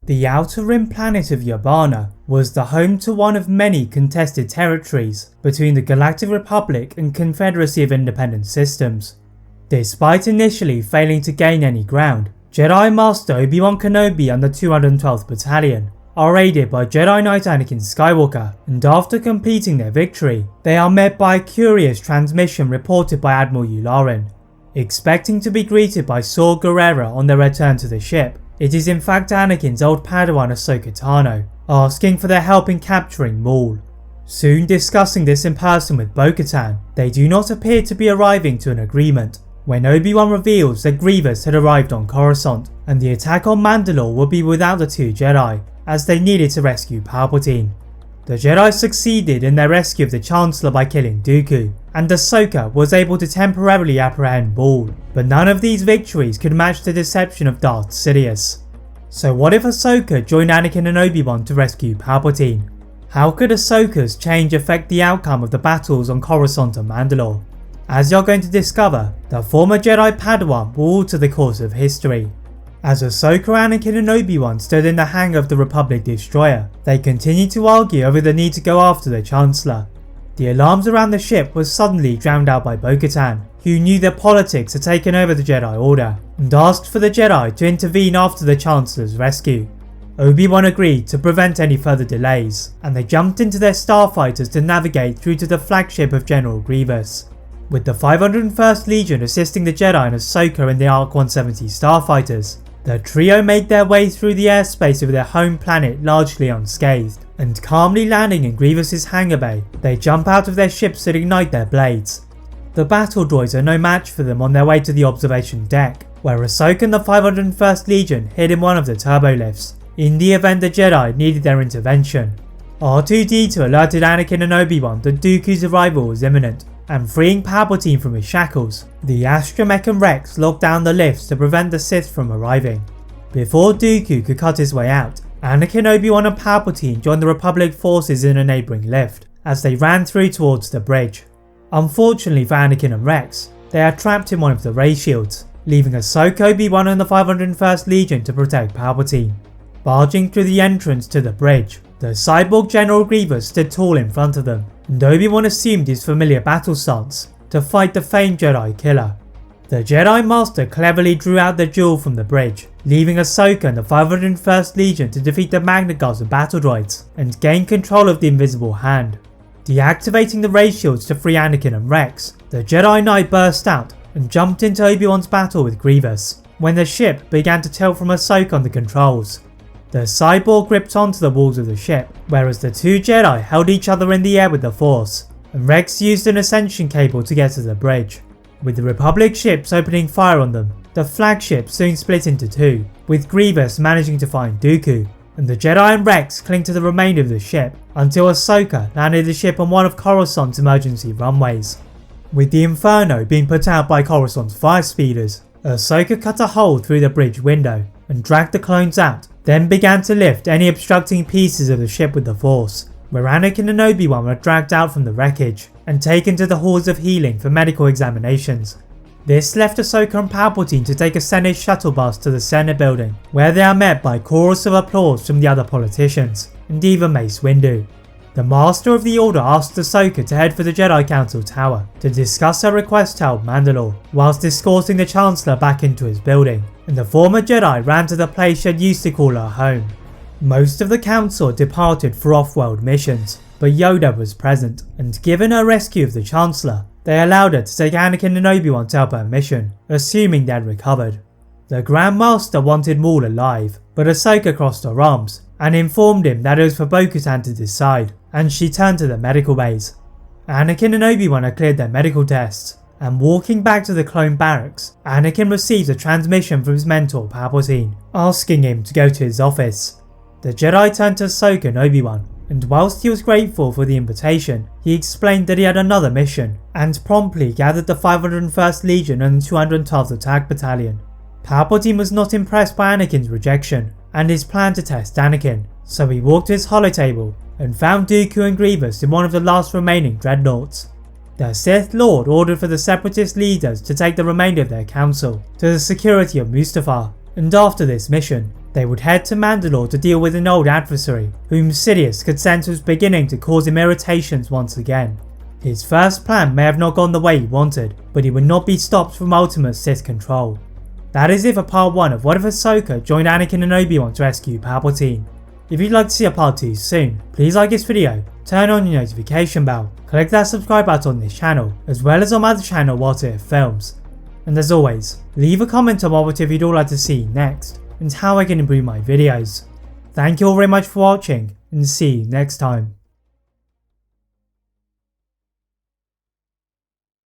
The Outer Rim planet of Yerbana was the home to one of many contested territories between the Galactic Republic and Confederacy of Independent Systems. Despite initially failing to gain any ground, Jedi Master Obi-Wan Kenobi and the 212th Battalion are aided by Jedi Knight Anakin Skywalker, and after completing their victory, they are met by a curious transmission reported by Admiral Yularen. Expecting to be greeted by Saw Gerrera on their return to the ship, it is in fact Anakin's old padawan Ahsoka Tano, asking for their help in capturing Maul. Soon discussing this in person with Bo Katan, they do not appear to be arriving to an agreement, when Obi-Wan reveals that Grievous had arrived on Coruscant, and the attack on Mandalore would be without the two Jedi, as they needed to rescue Palpatine. The Jedi succeeded in their rescue of the Chancellor by killing Dooku, and Ahsoka was able to temporarily apprehend Maul, but none of these victories could match the deception of Darth Sidious. So what if Ahsoka joined Anakin and Obi-Wan to rescue Palpatine? How could Ahsoka's change affect the outcome of the battles on Coruscant and Mandalore? As you're going to discover, the former Jedi Padawan will alter the course of history. As Ahsoka, Anakin and Obi-Wan stood in the hangar of the Republic destroyer, they continued to argue over the need to go after the Chancellor. The alarms around the ship were suddenly drowned out by Bo Katan, who knew that politics had taken over the Jedi Order, and asked for the Jedi to intervene after the Chancellor's rescue. Obi-Wan agreed to prevent any further delays, and they jumped into their starfighters to navigate through to the flagship of General Grievous. With the 501st Legion assisting the Jedi and Ahsoka in the Arc 170 starfighters, the trio made their way through the airspace of their home planet largely unscathed, and calmly landing in Grievous's hangar bay, they jump out of their ships and ignite their blades. The battle droids are no match for them on their way to the observation deck, where Ahsoka and the 501st Legion hid in one of the turbolifts, in the event the Jedi needed their intervention. R2-D2 alerted Anakin and Obi-Wan that Dooku's arrival was imminent, and freeing Palpatine from his shackles, the Astromech and Rex locked down the lifts to prevent the Sith from arriving. Before Dooku could cut his way out, Anakin, Obi-Wan and Palpatine joined the Republic forces in a neighbouring lift, as they ran through towards the bridge. Unfortunately for Anakin and Rex, they are trapped in one of the ray shields, leaving Ahsoka, Obi-Wan and the 501st Legion to protect Palpatine. Barging through the entrance to the bridge, the cyborg General Grievous stood tall in front of them, and Obi-Wan assumed his familiar battle stance to fight the famed Jedi killer. The Jedi Master cleverly drew out the jewel from the bridge, leaving Ahsoka and the 501st Legion to defeat the Magna Guards and battle droids and gain control of the Invisible Hand. Deactivating the ray shields to free Anakin and Rex, the Jedi Knight burst out and jumped into Obi-Wan's battle with Grievous, when the ship began to tilt from Ahsoka on the controls. The cyborg gripped onto the walls of the ship, whereas the two Jedi held each other in the air with the Force, and Rex used an ascension cable to get to the bridge. With the Republic ships opening fire on them, the flagship soon split into two, with Grievous managing to find Dooku, and the Jedi and Rex cling to the remainder of the ship until Ahsoka landed the ship on one of Coruscant's emergency runways. With the Inferno being put out by Coruscant's fire speeders, Ahsoka cut a hole through the bridge window and dragged the clones out, then began to lift any obstructing pieces of the ship with the Force, where Anakin and Obi-Wan were dragged out from the wreckage and taken to the halls of healing for medical examinations. This left Ahsoka and Palpatine to take a Senate shuttle bus to the Senate building, where they are met by chorus of applause from the other politicians, and even Mace Windu. The Master of the Order asked Ahsoka to head for the Jedi Council Tower to discuss her request to help Mandalore, whilst escorting the Chancellor back into his building, and the former Jedi ran to the place she had used to call her home. Most of the Council departed for off-world missions, but Yoda was present, and given her rescue of the Chancellor, they allowed her to take Anakin and Obi-Wan to help her mission, assuming they had recovered. The Grand Master wanted Maul alive, but Ahsoka crossed her arms and informed him that it was for Bo Katan to decide, and she turned to the medical bays. Anakin and Obi-Wan had cleared their medical tests, and walking back to the clone barracks, Anakin receives a transmission from his mentor Palpatine, asking him to go to his office. The Jedi turned to Ahsoka and Obi-Wan, and whilst he was grateful for the invitation, he explained that he had another mission, and promptly gathered the 501st Legion and the 212th Attack Battalion. Palpatine was not impressed by Anakin's rejection, and his plan to test Anakin, so he walked to his holotable and found Dooku and Grievous in one of the last remaining dreadnoughts. The Sith Lord ordered for the Separatist leaders to take the remainder of their council to the security of Mustafar, and after this mission, They would head to Mandalore to deal with an old adversary, whom Sidious could sense was beginning to cause him irritations once again. His first plan may have not gone the way he wanted, but he would not be stopped from ultimate Sith control. That is if a part 1 of What If Ahsoka joined Anakin and Obi-Wan to rescue Palpatine. If you'd like to see a part 2 soon, please like this video, turn on your notification bell, click that subscribe button on this channel, as well as on my other channel What If Films. And as always, leave a comment on what if you'd all like to see next, and how I can improve my videos. Thank you all very much for watching, and see you next time.